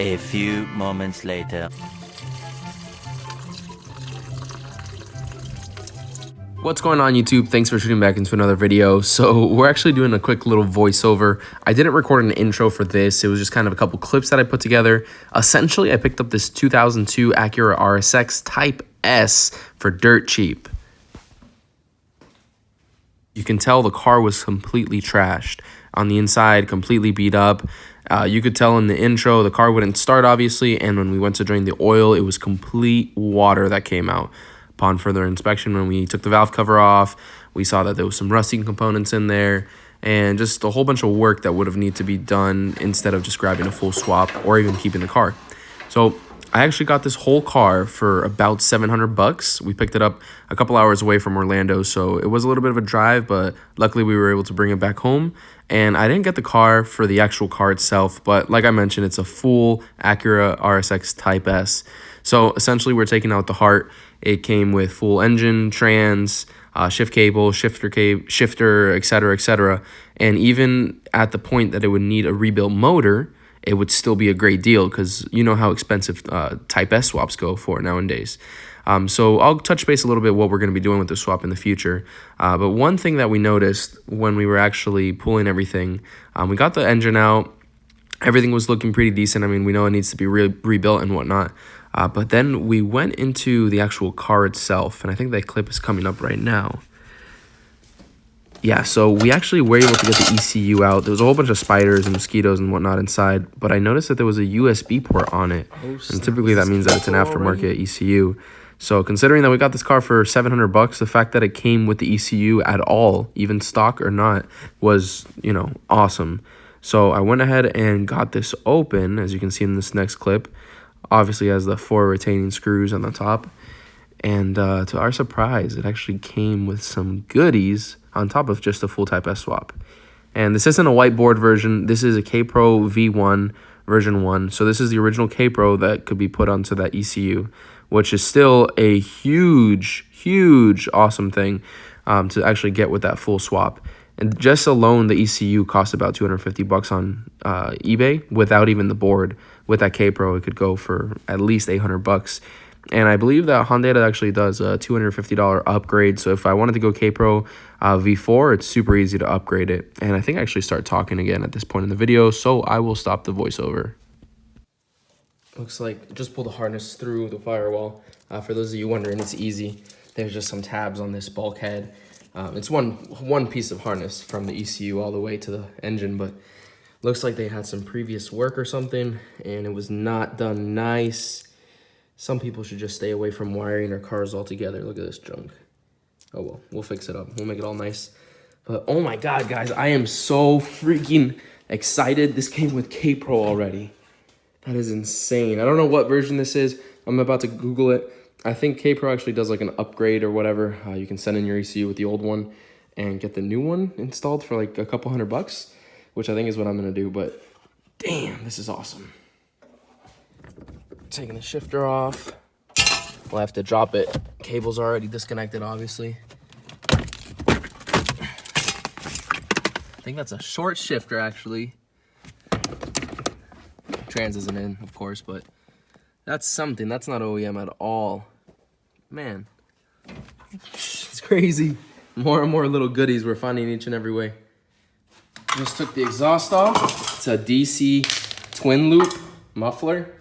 A few moments later. What's going on, YouTube? Thanks for tuning back into another video. So we're actually doing a quick little voiceover. I didn't record an intro for this. It was just kind of a couple clips that I put together. Essentially, I picked up this 2002 Acura RSX Type S for dirt cheap. You can tell the car was completely trashed. On the inside, completely beat up. You could tell in the intro, the car wouldn't start, obviously, and when we went to drain the oil, it was complete water that came out. Upon further inspection, when we took the valve cover off, we saw that there was some rusting components in there, and just a whole bunch of work that would have needed to be done instead of just grabbing a full swap or even keeping the car. So I actually got this whole car for about $700. We picked it up a couple hours away from Orlando, so it was a little bit of a drive, but luckily we were able to bring it back home. And I didn't get the car for the actual car itself, but like I mentioned, it's a full Acura RSX Type S. So essentially we're taking out the heart. It came with full engine, trans, shift cable, shifter, etc., etc. And even at the point that it would need a rebuilt motor, it would still be a great deal because you know how expensive Type S swaps go for nowadays. So I'll touch base a little bit what we're going to be doing with the swap in the future. But one thing that we noticed when we were actually pulling everything, we got the engine out. Everything was looking pretty decent. I mean, we know it needs to be rebuilt and whatnot. But then we went into the actual car itself, and I think that clip is coming up right now. Yeah, so we actually were able to get the ECU out. There was a whole bunch of spiders and mosquitoes and whatnot inside, but I noticed that there was a USB port on it, and typically that means that it's an aftermarket ECU. So considering that we got this car for $700, the fact that it came with the ECU at all, even stock or not, was, you know, awesome. So I went ahead and got this open, as you can see in this next clip. Obviously has the 4 retaining screws on the top. And to our surprise, it actually came with some goodies on top of just a full Type S swap. And this isn't a whiteboard version. This is a K-Pro V1 version 1. So this is the original K-Pro that could be put onto that ECU, which is still a huge, huge, awesome thing to actually get with that full swap. And just alone, the ECU costs about $250 on eBay without even the board. With that K-Pro, it could go for at least $800. And I believe that Honda actually does a $250 upgrade. So if I wanted to go K-Pro V4, it's super easy to upgrade it. And I think I actually start talking again at this point in the video, so I will stop the voiceover. Looks like just pull the harness through the firewall. For those of you wondering, it's easy. There's just some tabs on this bulkhead. It's one piece of harness from the ECU all the way to the engine, but looks like they had some previous work or something, and it was not done nice. Some people should just stay away from wiring their cars altogether. Look at this junk. Oh well, we'll fix it up. We'll make it all nice. But oh my God, guys, I am so freaking excited. This came with K-Pro already. That is insane. I don't know what version this is. I'm about to Google it. I think K-Pro actually does like an upgrade or whatever. You can send in your ECU with the old one and get the new one installed for like a couple $100, which I think is what I'm gonna do. But damn, this is awesome. Taking the shifter off. We'll have to drop it. Cable's already disconnected, obviously. I think that's a short shifter, actually. Trans isn't in, of course, but that's something. That's not OEM at all. Man, it's crazy. More and more little goodies we're finding each and every way. Just took the exhaust off. It's a DC twin loop muffler.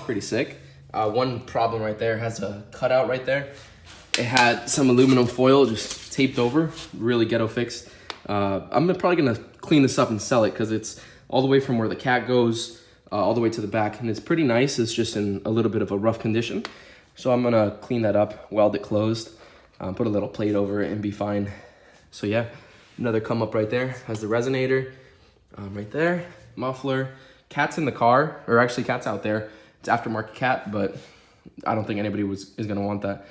Pretty sick. One problem right there, has a cutout right there. It had some aluminum foil just taped over, really ghetto fixed. I'm probably gonna clean this up and sell it because it's all the way from where the cat goes all the way to the back, and it's pretty nice. It's just in a little bit of a rough condition. So I'm gonna clean that up, weld it closed, put a little plate over it and be fine. So yeah, another come up right there, has the resonator right there, muffler. Cat's in the car, or actually cat's out there. It's aftermarket cat, but I don't think anybody is gonna want that.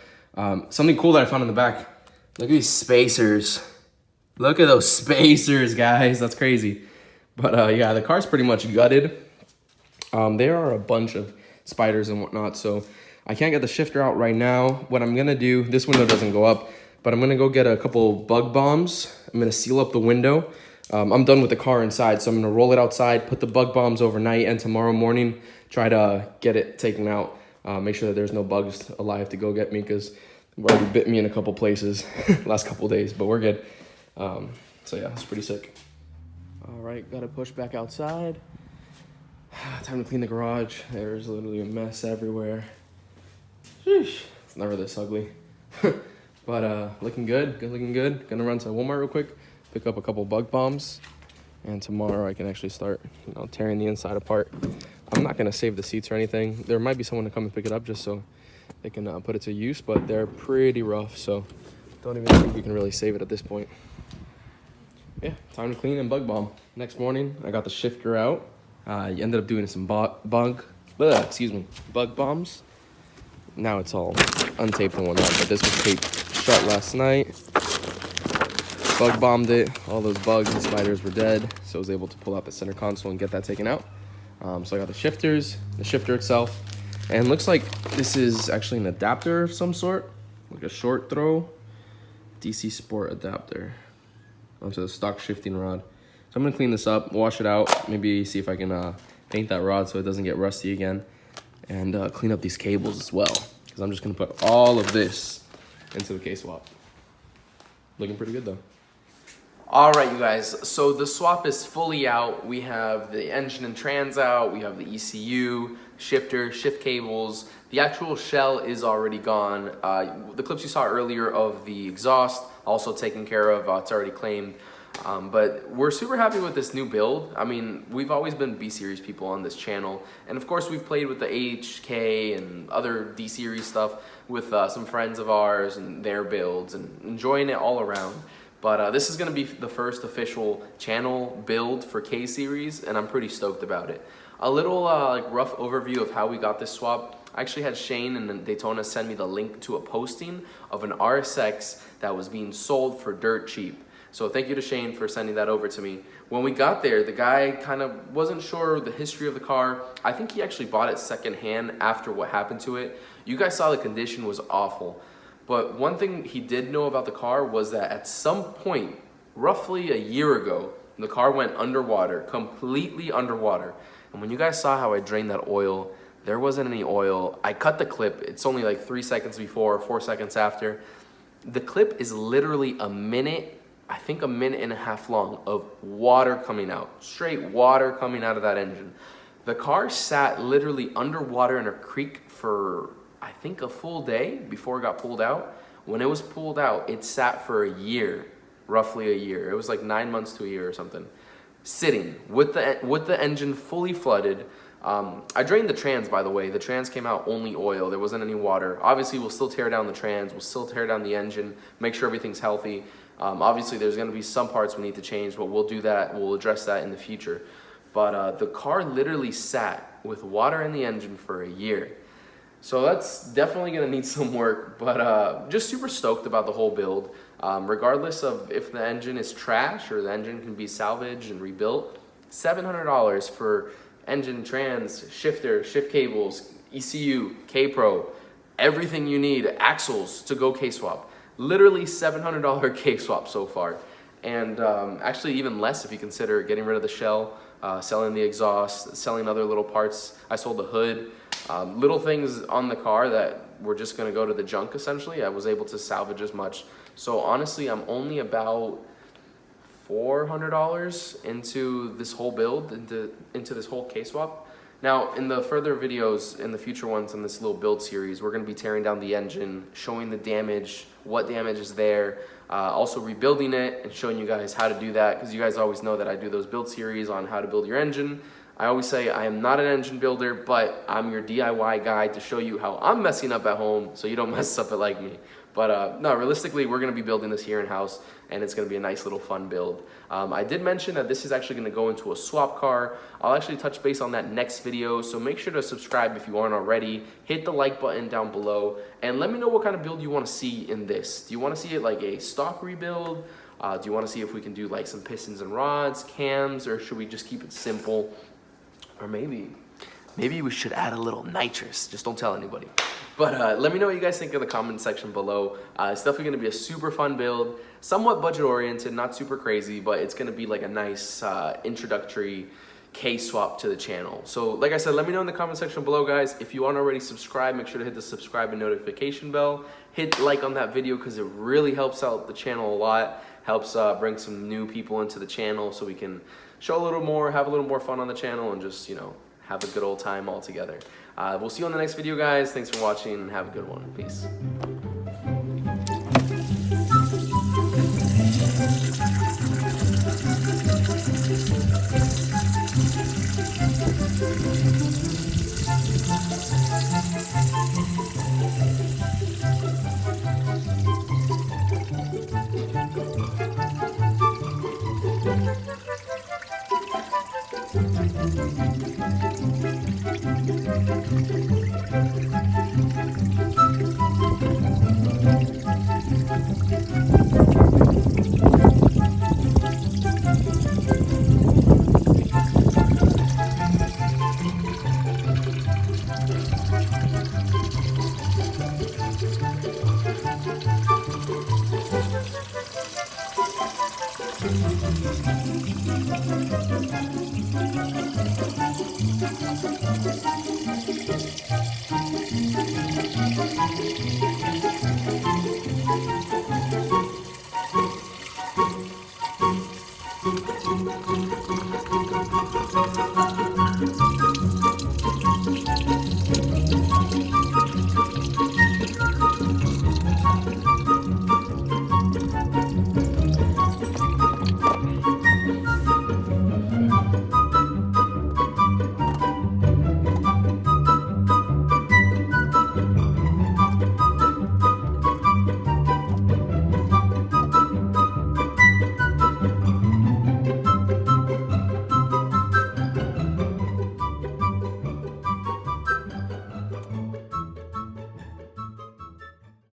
Something cool that I found in the back. Look at these spacers. Look at those spacers, guys. That's crazy. But yeah, the car's pretty much gutted. There are a bunch of spiders and whatnot, so I can't get the shifter out right now. What I'm gonna do, this window doesn't go up, but I'm gonna go get a couple bug bombs. I'm gonna seal up the window. I'm done with the car inside, so I'm gonna roll it outside, put the bug bombs overnight, and tomorrow morning try to get it taken out. Make sure that there's no bugs alive to go get me, because it already bit me in a couple places last couple days, but we're good. So yeah, it's pretty sick. All right, gotta push back outside. Time to clean the garage. There's literally a mess everywhere. Sheesh, it's never this ugly. But looking good, looking good. Gonna run to Walmart real quick, pick up a couple bug bombs, and tomorrow I can actually start, tearing the inside apart. I'm not gonna save the seats or anything. There might be someone to come and pick it up just so they can put it to use, but they're pretty rough, so don't even think we can really save it at this point. Yeah, time to clean and bug bomb. Next morning, I got the shifter out. I ended up doing some bug bombs. Now it's all untaped and whatnot, but this was taped shut last night. Bug bombed it. All those bugs and spiders were dead, so I was able to pull out the center console and get that taken out. So I got the shifters, the shifter itself, and looks like this is actually an adapter of some sort, like a short throw DC Sport adapter onto the stock shifting rod. So I'm gonna clean this up, wash it out, maybe see if I can paint that rod so it doesn't get rusty again, and clean up these cables as well, because I'm just gonna put all of this into the K-swap. Looking pretty good though. All right, you guys, so the swap is fully out. We have the engine and trans out, we have the ECU, shifter, shift cables. The actual shell is already gone. The clips you saw earlier of the exhaust, also taken care of, it's already claimed. But we're super happy with this new build. I mean, we've always been B-Series people on this channel. And of course, we've played with the HK and other D-Series stuff with some friends of ours and their builds and enjoying it all around. But this is gonna be the first official channel build for K-Series, and I'm pretty stoked about it. A little rough overview of how we got this swap. I actually had Shane in Daytona send me the link to a posting of an RSX that was being sold for dirt cheap. So thank you to Shane for sending that over to me. When we got there, the guy kind of wasn't sure the history of the car. I think he actually bought it secondhand after what happened to it. You guys saw the condition was awful. But one thing he did know about the car was that at some point, roughly a year ago, the car went underwater, completely underwater. And when you guys saw how I drained that oil, there wasn't any oil. I cut the clip. It's only like 3 seconds before, 4 seconds after. The clip is literally a minute, I think a minute and a half long of water coming out, straight water coming out of that engine. The car sat literally underwater in a creek for, I think, a full day before it got pulled out. When it was pulled out, it sat for a year, roughly a year. It was like 9 months to a year or something, sitting with the engine fully flooded. I drained the trans, by the way. The trans came out only oil. There wasn't any water. Obviously, we'll still tear down the trans. We'll still tear down the engine, make sure everything's healthy. Obviously, there's going to be some parts we need to change, but we'll do that. We'll address that in the future. But the car literally sat with water in the engine for a year. So that's definitely going to need some work, but just super stoked about the whole build. Regardless of if the engine is trash or the engine can be salvaged and rebuilt, $700 for engine, trans, shifter, shift cables, ECU, K-Pro, everything you need, axles to go K-swap. Literally $700 K-swap so far. And actually even less if you consider getting rid of the shell, selling the exhaust, selling other little parts. I sold the hood. Little things on the car that were just gonna go to the junk essentially. I was able to salvage as much. So honestly, I'm only about $400 into this whole build, into this whole K-swap. Now, in the further videos, in the future ones in this little build series, we're going to be tearing down the engine, showing the damage, what damage is there, also rebuilding it and showing you guys how to do that, because you guys always know that I do those build series on how to build your engine. I always say I am not an engine builder, but I'm your DIY guy to show you how I'm messing up at home so you don't mess up it like me. But no, realistically, we're going to be building this here in-house, and it's going to be a nice little fun build. I did mention that this is actually going to go into a swap car. I'll actually touch base on that next video, so make sure to subscribe if you aren't already. Hit the like button down below, and let me know what kind of build you want to see in this. Do you want to see it like a stock rebuild? Do you want to see if we can do like some pistons and rods, cams, or should we just keep it simple? Or maybe we should add a little nitrous. Just don't tell anybody. But let me know what you guys think in the comment section below. It's definitely going to be a super fun build, somewhat budget oriented, not super crazy, but it's going to be like a nice introductory case swap to the channel. So like I said, let me know in the comment section below, guys. If you aren't already subscribed, make sure to hit the subscribe and notification bell. Hit like on that video because it really helps out the channel a lot. Helps bring some new people into the channel so we can show a little more, have a little more fun on the channel, and just, you know, have a good old time all together. We'll see you on the next video, guys. Thanks for watching and have a good one. Peace.